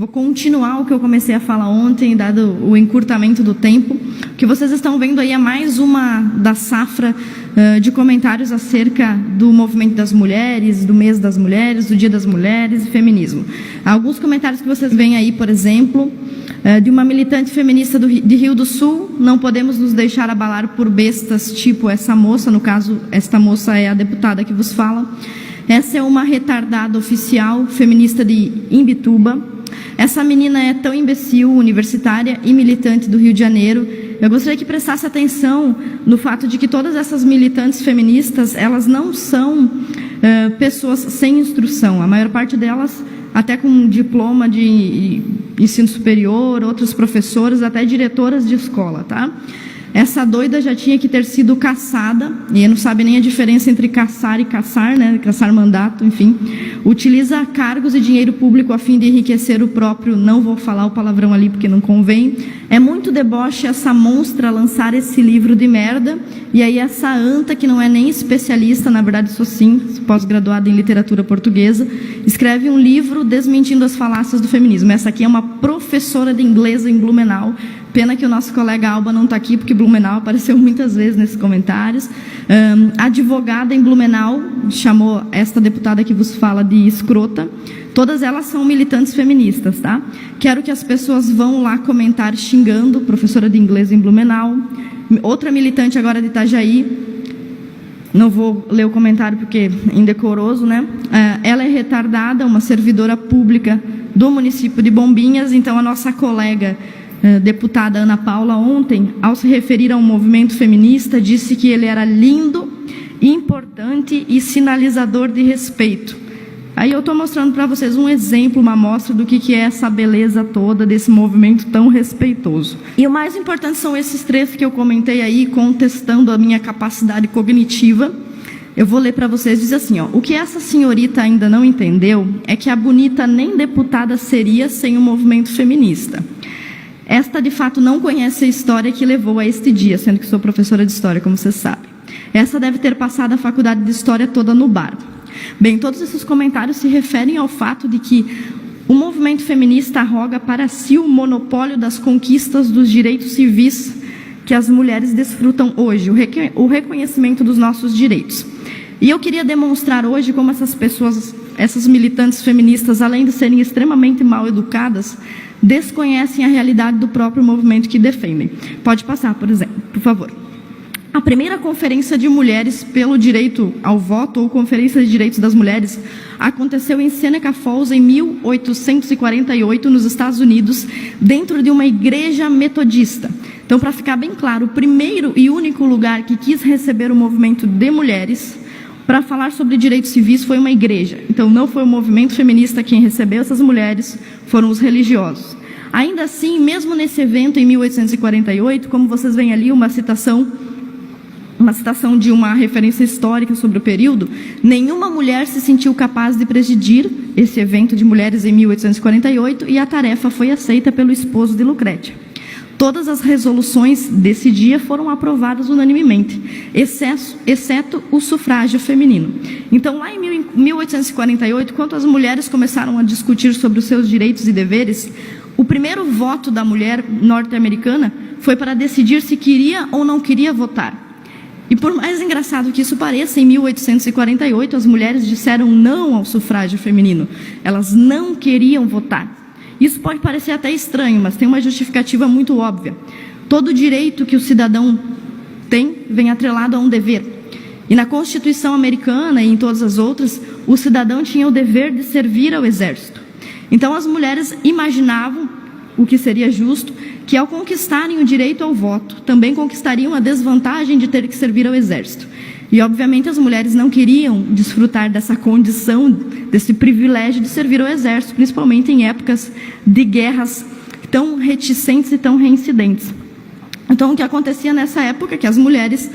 Vou continuar o que eu comecei a falar ontem, dado o encurtamento do tempo. O que vocês estão vendo aí é mais uma da safra de comentários acerca do movimento das mulheres, do mês das mulheres, do dia das mulheres e feminismo. Alguns comentários que vocês veem aí, por exemplo, de uma militante feminista de Rio do Sul: não podemos nos deixar abalar por bestas tipo essa moça. No caso, esta moça é a deputada que vos fala. Essa é uma retardada oficial feminista de Imbituba. Essa menina é tão imbecil, universitária e militante do Rio de Janeiro. Eu gostaria que prestasse atenção no fato de que todas essas militantes feministas, elas não são pessoas sem instrução. A maior parte delas, até com diploma de ensino superior, outros professores, até diretoras de escola, tá? Essa doida já tinha que ter sido caçada, e não sabe nem a diferença entre caçar e caçar, né? Caçar mandato, enfim. Utiliza cargos e dinheiro público a fim de enriquecer o próprio, não vou falar o palavrão ali porque não convém. É muito deboche essa monstra lançar esse livro de merda, e aí essa anta, que não é nem especialista, na verdade sou sim, pós-graduada em literatura portuguesa, escreve um livro desmentindo as falácias do feminismo. Essa aqui é uma professora de inglês em Blumenau. Pena que o nosso colega Alba não está aqui, porque Blumenau apareceu muitas vezes nesses comentários. Advogada em Blumenau chamou esta deputada que vos fala de escrota. Todas elas são militantes feministas, tá? Quero que as pessoas vão lá comentar xingando, professora de inglês em Blumenau. Outra militante agora de Itajaí, não vou ler o comentário porque é indecoroso, né? Ela é retardada, uma servidora pública do município de Bombinhas. Então a nossa colega deputada Ana Paula, ontem, ao se referir ao movimento feminista, disse que ele era lindo, importante e sinalizador de respeito. Aí eu estou mostrando para vocês um exemplo, uma amostra do que é essa beleza toda desse movimento tão respeitoso. E o mais importante são esses trechos que eu comentei aí, contestando a minha capacidade cognitiva. Eu vou ler para vocês, diz assim, ó: o que essa senhorita ainda não entendeu é que a bonita nem deputada seria sem o movimento feminista. Esta, de fato, não conhece a história que levou a este dia, sendo que sou professora de história, como vocês sabem. Essa deve ter passado a faculdade de história toda no bar. Bem, todos esses comentários se referem ao fato de que o movimento feminista arroga para si o monopólio das conquistas dos direitos civis que as mulheres desfrutam hoje, o reconhecimento dos nossos direitos. E eu queria demonstrar hoje como essas pessoas, essas militantes feministas, além de serem extremamente mal educadas, desconhecem a realidade do próprio movimento que defendem. Pode passar, por exemplo, por favor. A primeira conferência de mulheres pelo direito ao voto, ou Conferência de Direitos das Mulheres, aconteceu em Seneca Falls em 1848, nos Estados Unidos, dentro de uma igreja metodista. Então, para ficar bem claro, o primeiro e único lugar que quis receber o movimento de mulheres para falar sobre direitos civis foi uma igreja. Então, não foi o movimento feminista quem recebeu essas mulheres, foram os religiosos. Ainda assim, mesmo nesse evento, em 1848, como vocês veem ali, uma citação de uma referência histórica sobre o período, nenhuma mulher se sentiu capaz de presidir esse evento de mulheres em 1848 e a tarefa foi aceita pelo esposo de Lucrétia. Todas as resoluções desse dia foram aprovadas unanimemente, exceto o sufrágio feminino. Então, lá em 1848, quando as mulheres começaram a discutir sobre os seus direitos e deveres, o primeiro voto da mulher norte-americana foi para decidir se queria ou não queria votar. E por mais engraçado que isso pareça, em 1848, as mulheres disseram não ao sufrágio feminino. Elas não queriam votar. Isso pode parecer até estranho, mas tem uma justificativa muito óbvia. Todo direito que o cidadão tem vem atrelado a um dever. E na Constituição americana e em todas as outras, o cidadão tinha o dever de servir ao exército. Então as mulheres imaginavam, o que seria justo, que ao conquistarem o direito ao voto, também conquistariam a desvantagem de ter que servir ao exército. E, obviamente, as mulheres não queriam desfrutar dessa condição, desse privilégio de servir ao exército, principalmente em épocas de guerras tão reticentes e tão reincidentes. Então, o que acontecia nessa época é que as mulheres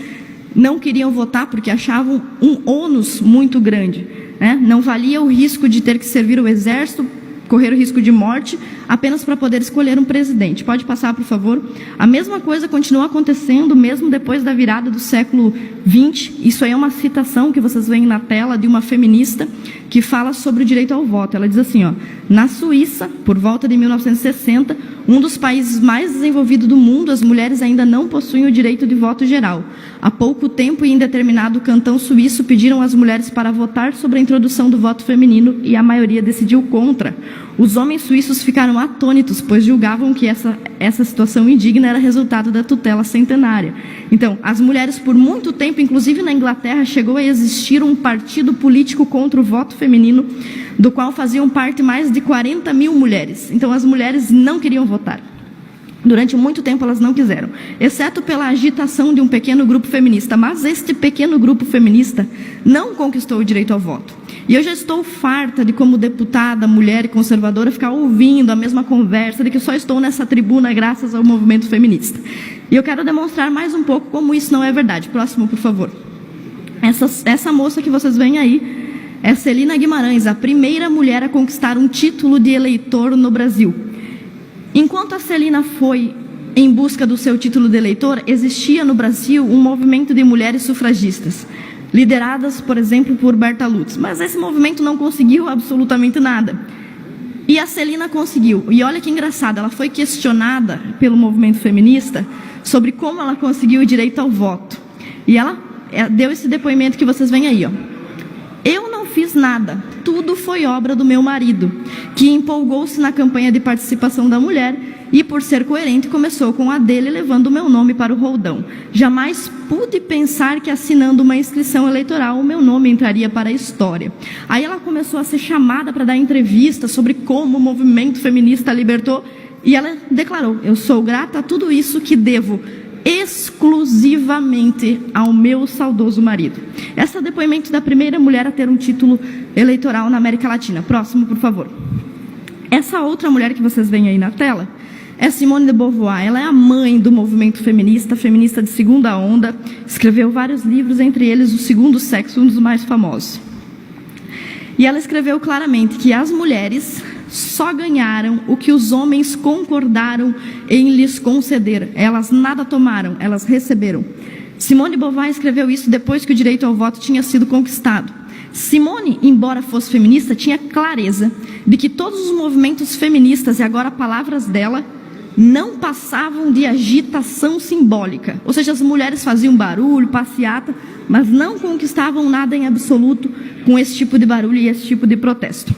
não queriam votar porque achavam um ônus muito grande, né? Não valia o risco de ter que servir ao exército correr o risco de morte apenas para poder escolher um presidente. Pode passar, por favor? A mesma coisa continua acontecendo mesmo depois da virada do século XX. Isso aí é uma citação que vocês veem na tela de uma feminista que fala sobre o direito ao voto. Ela diz assim, ó, na Suíça, por volta de 1960, um dos países mais desenvolvidos do mundo, as mulheres ainda não possuem o direito de voto geral. Há pouco tempo, em determinado cantão suíço, pediram às mulheres para votar sobre a introdução do voto feminino e a maioria decidiu contra. Os homens suíços ficaram atônitos, pois julgavam que essa situação indigna era resultado da tutela centenária. Então, as mulheres, por muito tempo, inclusive na Inglaterra, chegou a existir um partido político contra o voto feminino, do qual faziam parte mais de 40 mil mulheres. Então, as mulheres não queriam votar. Durante muito tempo elas não quiseram, exceto pela agitação de um pequeno grupo feminista. Mas este pequeno grupo feminista não conquistou o direito ao voto. E eu já estou farta de, como deputada, mulher e conservadora, ficar ouvindo a mesma conversa de que só estou nessa tribuna graças ao movimento feminista. E eu quero demonstrar mais um pouco como isso não é verdade. Próximo, por favor. Essa moça que vocês veem aí é Celina Guimarães, a primeira mulher a conquistar um título de eleitor no Brasil. Enquanto a Celina foi em busca do seu título de eleitor, existia no Brasil um movimento de mulheres sufragistas, lideradas, por exemplo, por Berta Lutz. Mas esse movimento não conseguiu absolutamente nada. E a Celina conseguiu. E olha que engraçado, ela foi questionada pelo movimento feminista sobre como ela conseguiu o direito ao voto. E ela deu esse depoimento que vocês veem aí, ó. Eu não fiz nada, tudo foi obra do meu marido, que empolgou-se na campanha de participação da mulher e, por ser coerente, começou com a dele, levando o meu nome para o roldão. Jamais pude pensar que, assinando uma inscrição eleitoral, o meu nome entraria para a história. Aí ela começou a ser chamada para dar entrevista sobre como o movimento feminista libertou, e ela declarou: eu sou grata a tudo isso que devo exclusivamente ao meu saudoso marido. Esse é o depoimento da primeira mulher a ter um título eleitoral na América Latina. Próximo, por favor. Essa outra mulher que vocês veem aí na tela é Simone de Beauvoir. Ela é a mãe do movimento feminista, feminista de segunda onda. Escreveu vários livros, entre eles O Segundo Sexo, um dos mais famosos. E ela escreveu claramente que as mulheres só ganharam o que os homens concordaram em lhes conceder. Elas nada tomaram, elas receberam. Simone de Beauvoir escreveu isso depois que o direito ao voto tinha sido conquistado. Simone, embora fosse feminista, tinha clareza de que todos os movimentos feministas, e agora palavras dela, não passavam de agitação simbólica. Ou seja, as mulheres faziam barulho, passeata, mas não conquistavam nada em absoluto com esse tipo de barulho e esse tipo de protesto.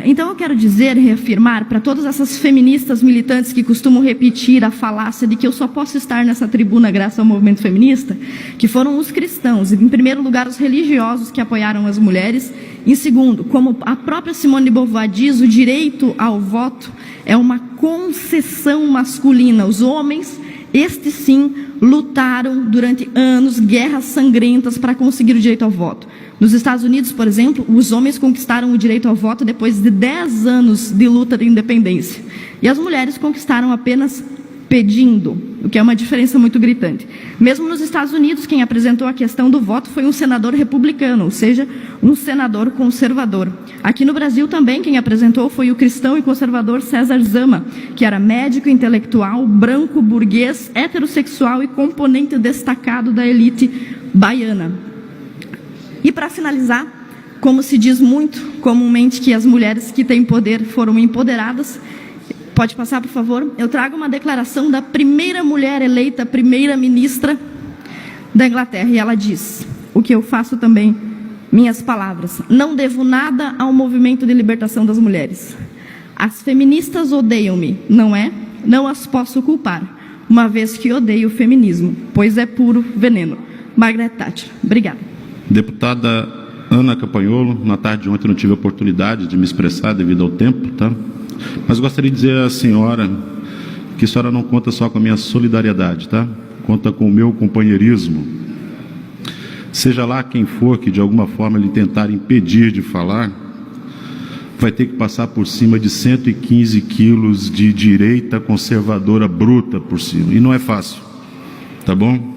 Então eu quero dizer, reafirmar para todas essas feministas militantes que costumam repetir a falácia de que eu só posso estar nessa tribuna graças ao movimento feminista, que foram os cristãos, em primeiro lugar os religiosos que apoiaram as mulheres, em segundo, como a própria Simone de Beauvoir diz, o direito ao voto é uma concessão masculina. Os homens, estes sim, lutaram durante anos, guerras sangrentas para conseguir o direito ao voto. Nos Estados Unidos, por exemplo, os homens conquistaram o direito ao voto depois de 10 anos de luta de independência. E as mulheres conquistaram apenas pedindo, o que é uma diferença muito gritante. Mesmo nos Estados Unidos, quem apresentou a questão do voto foi um senador republicano, ou seja, um senador conservador. Aqui no Brasil também quem apresentou foi o cristão e conservador César Zama, que era médico, intelectual, branco, burguês, heterossexual e componente destacado da elite baiana. E para finalizar, como se diz muito comumente que as mulheres que têm poder foram empoderadas, pode passar, por favor? Eu trago uma declaração da primeira mulher eleita primeira-ministra da Inglaterra. E ela diz, o que eu faço também, minhas palavras: não devo nada ao movimento de libertação das mulheres. As feministas odeiam-me, não é? Não as posso culpar, uma vez que odeio o feminismo, pois é puro veneno. Margaret Thatcher. Obrigada. Deputada Ana Campanholo, na tarde de ontem não tive a oportunidade de me expressar devido ao tempo, tá? Mas gostaria de dizer à senhora que a senhora não conta só com a minha solidariedade, tá? Conta com o meu companheirismo. Seja lá quem for que de alguma forma lhe tentar impedir de falar, vai ter que passar por cima de 115 quilos de direita conservadora bruta por cima. E não é fácil, tá bom?